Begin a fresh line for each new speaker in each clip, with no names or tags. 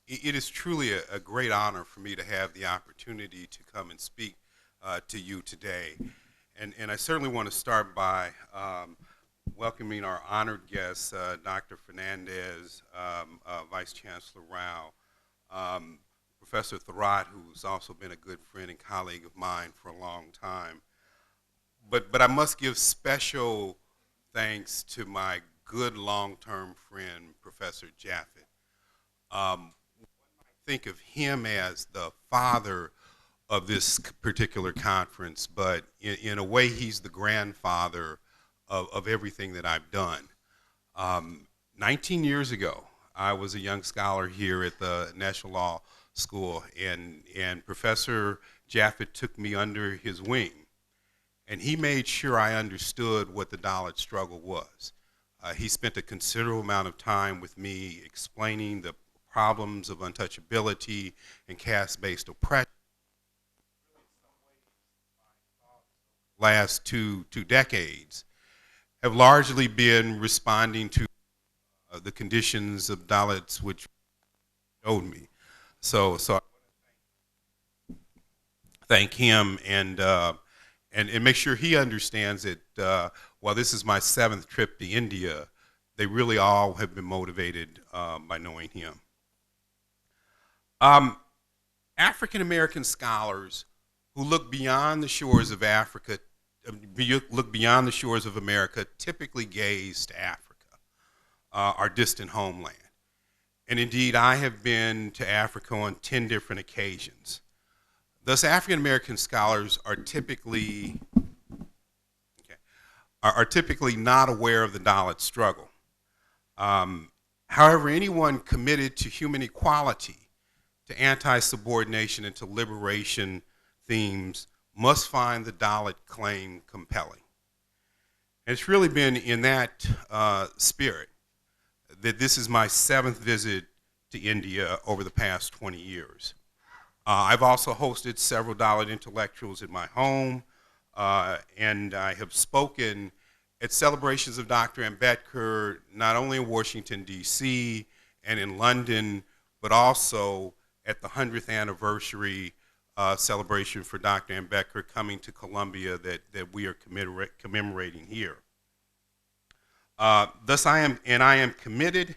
It is truly a great honor for me to have the opportunity to come and speak to you today. And I certainly want to start by welcoming our honored guest, Dr. Fernandez, Vice Chancellor Rao, Professor Thurot, who's also been a good friend and colleague of mine for a long time. But I must give special thanks to my good long-term friend, Professor Jaffet. Think of him as the father of this particular conference, but in a way, he's the grandfather of everything that I've done. 19 years ago, I was a young scholar here at the National Law School, and Professor Jaffet took me under his wing, and he made sure I understood what the Dalit struggle was. He spent a considerable amount of time with me explaining the problems of untouchability and caste-based oppression. Last two decades have largely been responding to the conditions of Dalits which showed me. So I thank him and make sure he understands that while this is my 7th trip to India, they really all have been motivated by knowing him. African American scholars who look beyond the shores of Africa, look beyond the shores of America, typically gaze to Africa, our distant homeland. And indeed, I have been to Africa on 10 different occasions. Thus, African American scholars are typically not aware of the Dalit struggle. However, anyone committed to human equality, to anti-subordination, and to liberation themes must find the Dalit claim compelling. And it's really been in that spirit that this is my 7th visit to India over the past 20 years. I've also hosted several Dalit intellectuals at my home, and I have spoken at celebrations of Dr. Ambedkar, not only in Washington, D.C. and in London, but also at the 100th anniversary celebration for Dr. Ambedkar coming to Columbia that we are commemorating here. Thus, I am committed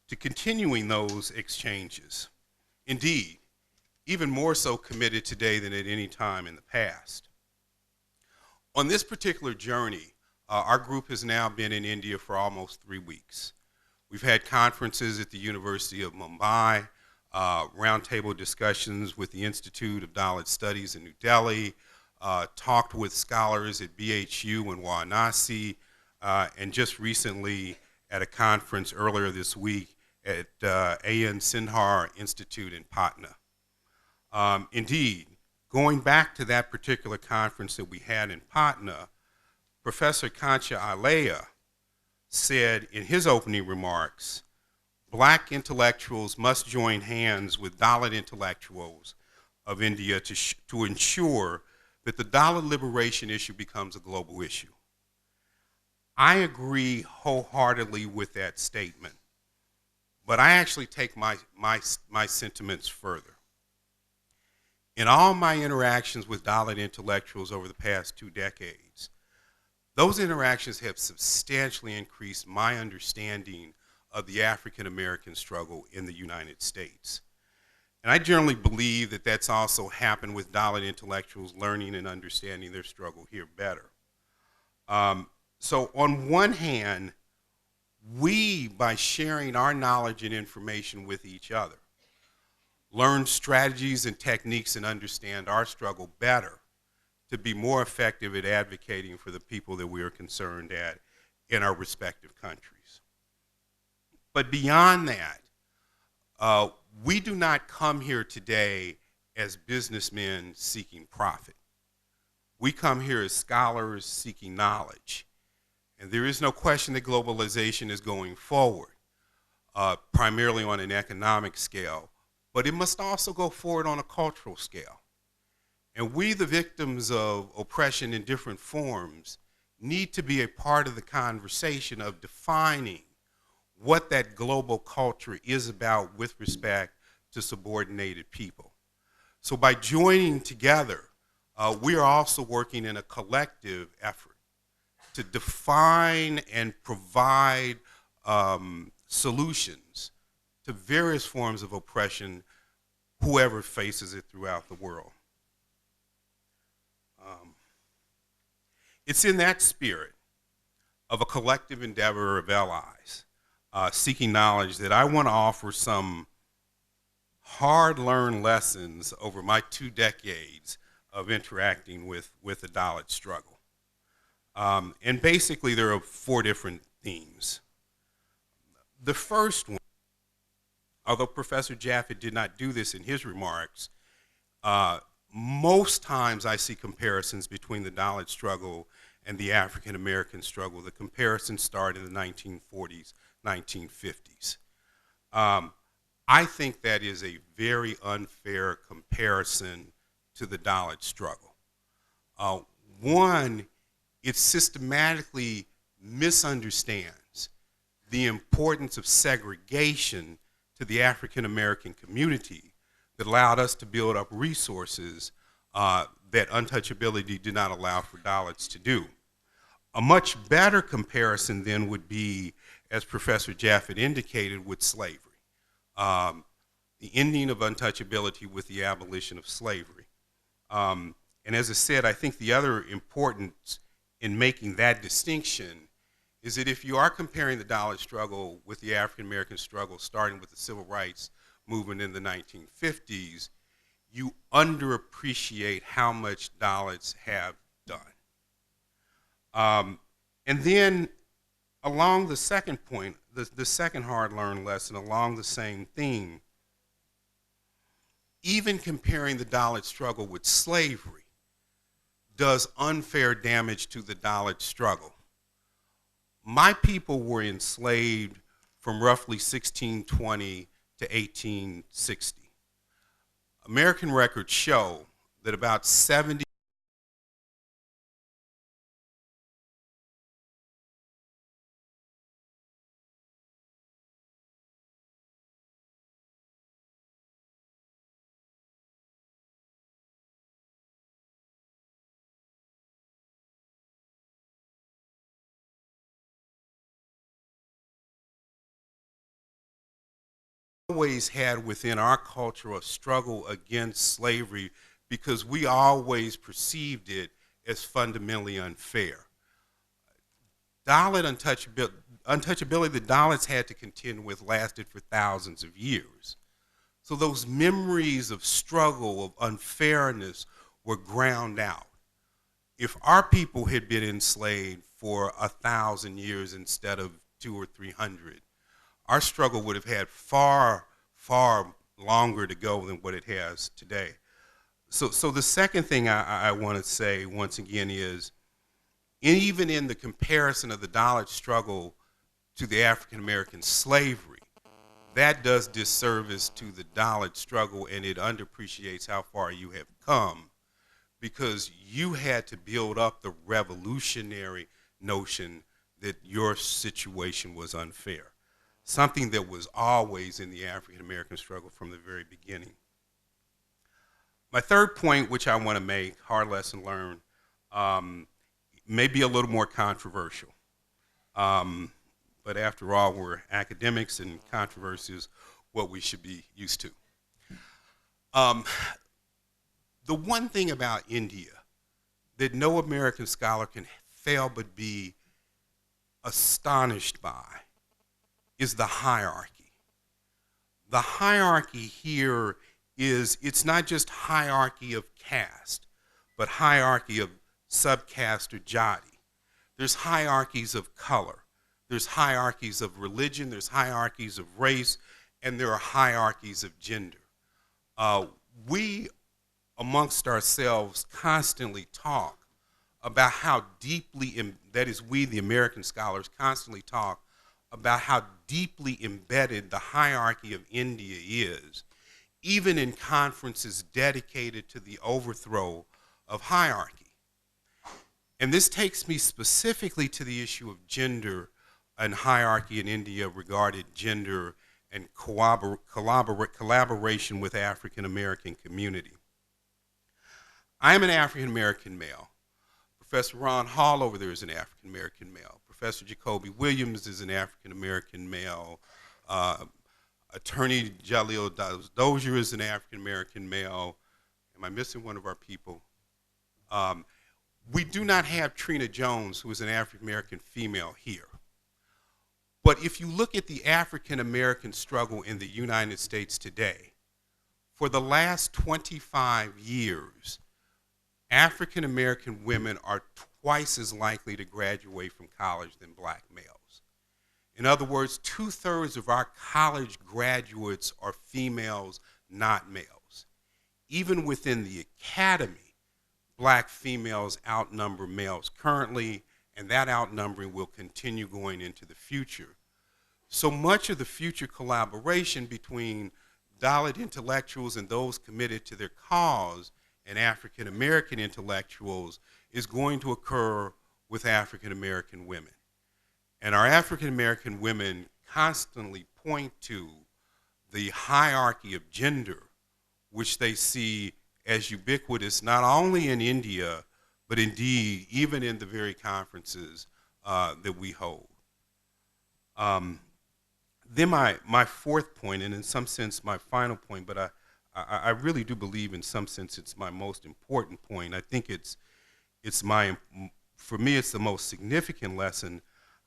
to continuing those exchanges. Indeed, even more so committed today than at any time in the past. On this particular journey, our group has now been in India for almost 3 weeks. We've had conferences at the University of Mumbai, roundtable discussions with the Institute of Dalit Studies in New Delhi, talked with scholars at BHU in Varanasi, and just recently at a conference earlier this week at A.N. Sinhar Institute in Patna. Indeed, going back to that particular conference that we had in Patna, Professor Kancha Alea said in his opening remarks, Black intellectuals must join hands with Dalit intellectuals of India to ensure that the Dalit liberation issue becomes a global issue. I agree wholeheartedly with that statement, but I actually take my sentiments further. In all my interactions with Dalit intellectuals over the past 2 decades, those interactions have substantially increased my understanding of the African American struggle in the United States. And I generally believe that that's also happened with Dalit intellectuals learning and understanding their struggle here better. So on one hand, we, by sharing our knowledge and information with each other, learn strategies and techniques and understand our struggle better to be more effective at advocating for the people that we are concerned at in our respective countries. But beyond that, we do not come here today as businessmen seeking profit. We come here as scholars seeking knowledge. And there is no question that globalization is going forward, primarily on an economic scale, but it must also go forward on a cultural scale. And we, the victims of oppression in different forms, need to be a part of the conversation of defining what that global culture is about with respect to subordinated people. So by joining together, we are also working in a collective effort to define and provide solutions to various forms of oppression, whoever faces it throughout the world. It's in that spirit of a collective endeavor of allies seeking knowledge that I want to offer some hard-learned lessons over my 2 decades of interacting with the Dalit struggle. And basically there are 4 different themes. The first one, although Professor Jaffe did not do this in his remarks, most times I see comparisons between the Dalit struggle and the African American struggle. The comparisons start in the 1940s, 1950s. I think that is a very unfair comparison to the Dalit struggle. One, it systematically misunderstands the importance of segregation to the African American community that allowed us to build up resources that untouchability did not allow for Dalits to do. A much better comparison then would be, as Professor Jaffe indicated, with slavery. The ending of untouchability with the abolition of slavery. And as I said, I think the other importance in making that distinction is that if you are comparing the Dalit struggle with the African American struggle starting with the civil rights movement in the 1950s, you underappreciate how much Dalits have done. And then along the second point, the second hard-learned lesson along the same theme, even comparing the Dalit struggle with slavery does unfair damage to the Dalit struggle. My people were enslaved from roughly 1620 to 1860. American records show that about 70 always had within our culture a struggle against slavery because we always perceived it as fundamentally unfair. Dalit untouchability the Dalits had to contend with lasted for thousands of years. So those memories of struggle, of unfairness were ground out. If our people had been enslaved for 1,000 years instead of 200 or 300, our struggle would have had far, far longer to go than what it has today. So the second thing I want to say once again is, even in the comparison of the Dalit struggle to the African American slavery, that does disservice to the Dalit struggle, and it underappreciates how far you have come, because you had to build up the revolutionary notion that your situation was unfair. Something that was always in the African American struggle from the very beginning. My third point, which I want to make, hard lesson learned, may be a little more controversial. But after all, we're academics, and controversy is what we should be used to. The one thing about India that no American scholar can fail but be astonished by is the hierarchy. The hierarchy here is, it's not just hierarchy of caste, but hierarchy of subcaste or jati. There's hierarchies of color. There's hierarchies of religion. There's hierarchies of race. And there are hierarchies of gender. We, amongst ourselves, constantly talk about how deeply, that is, we, the American scholars, constantly talk about how deeply embedded the hierarchy of India is, even in conferences dedicated to the overthrow of hierarchy. And this takes me specifically to the issue of gender and hierarchy in India regarding gender and collaboration with African American community. I am an African American male. Professor Ron Hall over there is an African American male. Professor Jacoby Williams is an African American male. Attorney Jalil Dozier is an African American male. Am I missing one of our people? We do not have Trina Jones, who is an African American female, here. But if you look at the African American struggle in the United States today, for the last 25 years, African American women are twice as likely to graduate from college than black males. In other words, 2/3 of our college graduates are females, not males. Even within the academy, black females outnumber males currently, and that outnumbering will continue going into the future. So much of the future collaboration between Dalit intellectuals and those committed to their cause and African American intellectuals is going to occur with African American women. And our African American women constantly point to the hierarchy of gender, which they see as ubiquitous not only in India, but indeed even in the very conferences that we hold. Then my fourth point, and in some sense my final point, but I really do believe in some sense it's my most important point. I think for me it's the most significant lesson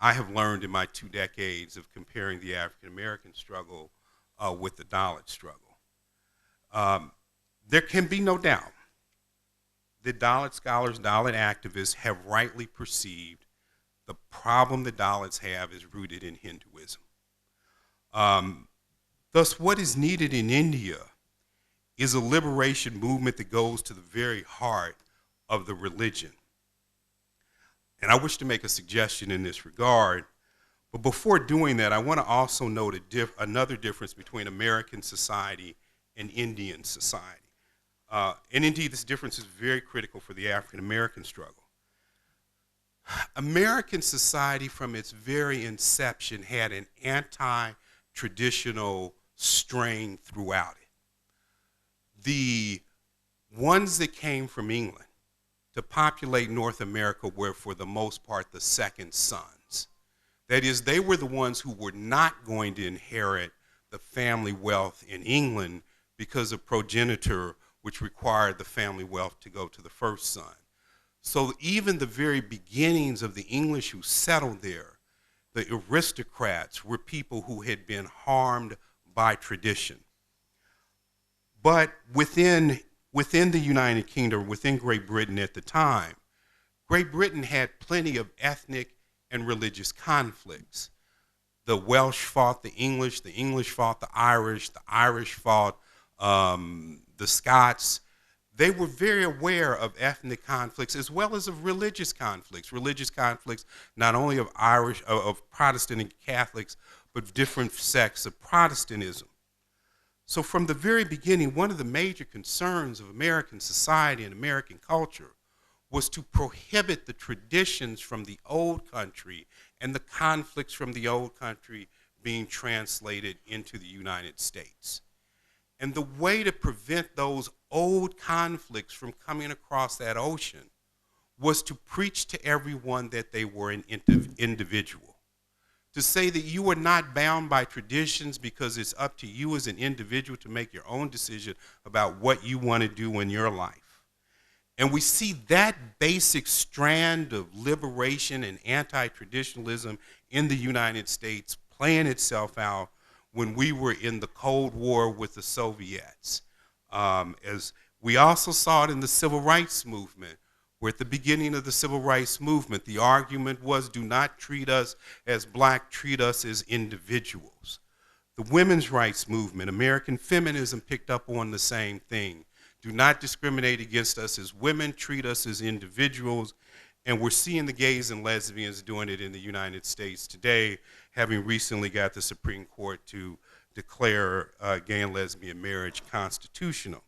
I have learned in my 2 decades of comparing the African American struggle with the Dalit struggle. There can be no doubt that Dalit scholars, Dalit activists have rightly perceived the problem that Dalits have is rooted in Hinduism. Thus, what is needed in India is a liberation movement that goes to the very heart of the religion. And I wish to make a suggestion in this regard, but before doing that, I want to also note another difference between American society and Indian society. And indeed, this difference is very critical for the African American struggle. American society from its very inception had an anti-traditional strain throughout it. The ones that came from England to populate North America were, for the most part, the second sons. That is, they were the ones who were not going to inherit the family wealth in England because of progenitor, which required the family wealth to go to the first son. So even the very beginnings of the English who settled there, the aristocrats were people who had been harmed by tradition. But within the United Kingdom, within Great Britain at the time, Great Britain had plenty of ethnic and religious conflicts. The Welsh fought the English fought the Irish fought the Scots. They were very aware of ethnic conflicts as well as of religious conflicts not only of Protestant and Catholics, but different sects of Protestantism. So from the very beginning, one of the major concerns of American society and American culture was to prohibit the traditions from the old country and the conflicts from the old country being translated into the United States. And the way to prevent those old conflicts from coming across that ocean was to preach to everyone that they were an individual. To say that you are not bound by traditions because it's up to you as an individual to make your own decision about what you want to do in your life. And we see that basic strand of liberation and anti-traditionalism in the United States playing itself out when we were in the Cold War with the Soviets. As we also saw it in the Civil Rights Movement, where at the beginning of the Civil Rights Movement, the argument was, do not treat us as black, treat us as individuals. The Women's Rights Movement, American feminism picked up on the same thing. Do not discriminate against us as women, treat us as individuals. And we're seeing the gays and lesbians doing it in the United States today, having recently got the Supreme Court to declare gay and lesbian marriage constitutional.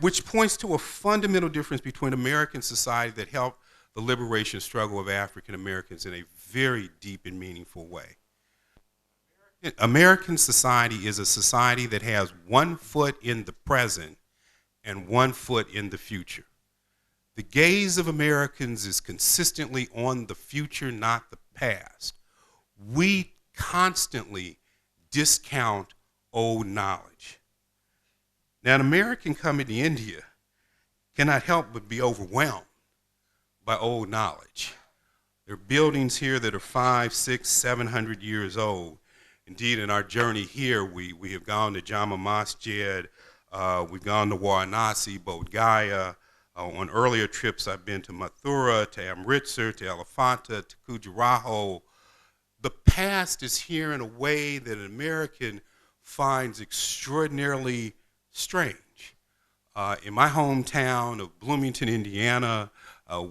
Which points to a fundamental difference between American society that helped the liberation struggle of African Americans in a very deep and meaningful way. American society is a society that has one foot in the present and one foot in the future. The gaze of Americans is consistently on the future, not the past. We constantly discount old knowledge. Now, an American coming to India cannot help but be overwhelmed by old knowledge. There are buildings here that are 500, 600, 700 years old. Indeed, in our journey here, we have gone to Jama Masjid, we've gone to Varanasi, Bodh Gaya. On earlier trips, I've been to Mathura, to Amritsar, to Elephanta, to Khajuraho. The past is here in a way that an American finds extraordinarily strange. In my hometown of Bloomington, Indiana,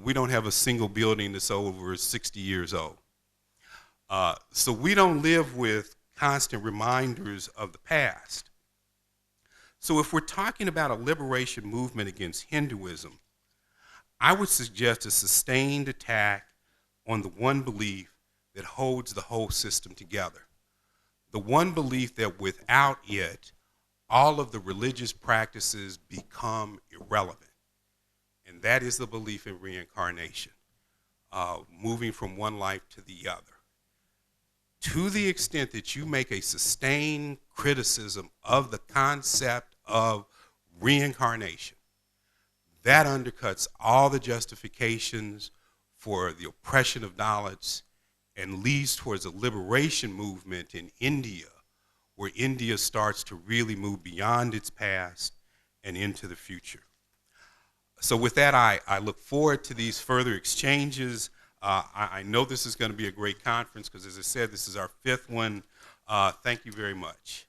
we don't have a single building that's over 60 years old. So we don't live with constant reminders of the past. So if we're talking about a liberation movement against Hinduism, I would suggest a sustained attack on the one belief that holds the whole system together. The one belief that without it, all of the religious practices become irrelevant. And that is the belief in reincarnation, moving from one life to the other. To the extent that you make a sustained criticism of the concept of reincarnation, that undercuts all the justifications for the oppression of Dalits and leads towards a liberation movement in India, where India starts to really move beyond its past and into the future. So with that, I look forward to these further exchanges. I know this is going to be a great conference because, as I said, this is our 5th one. Thank you very much.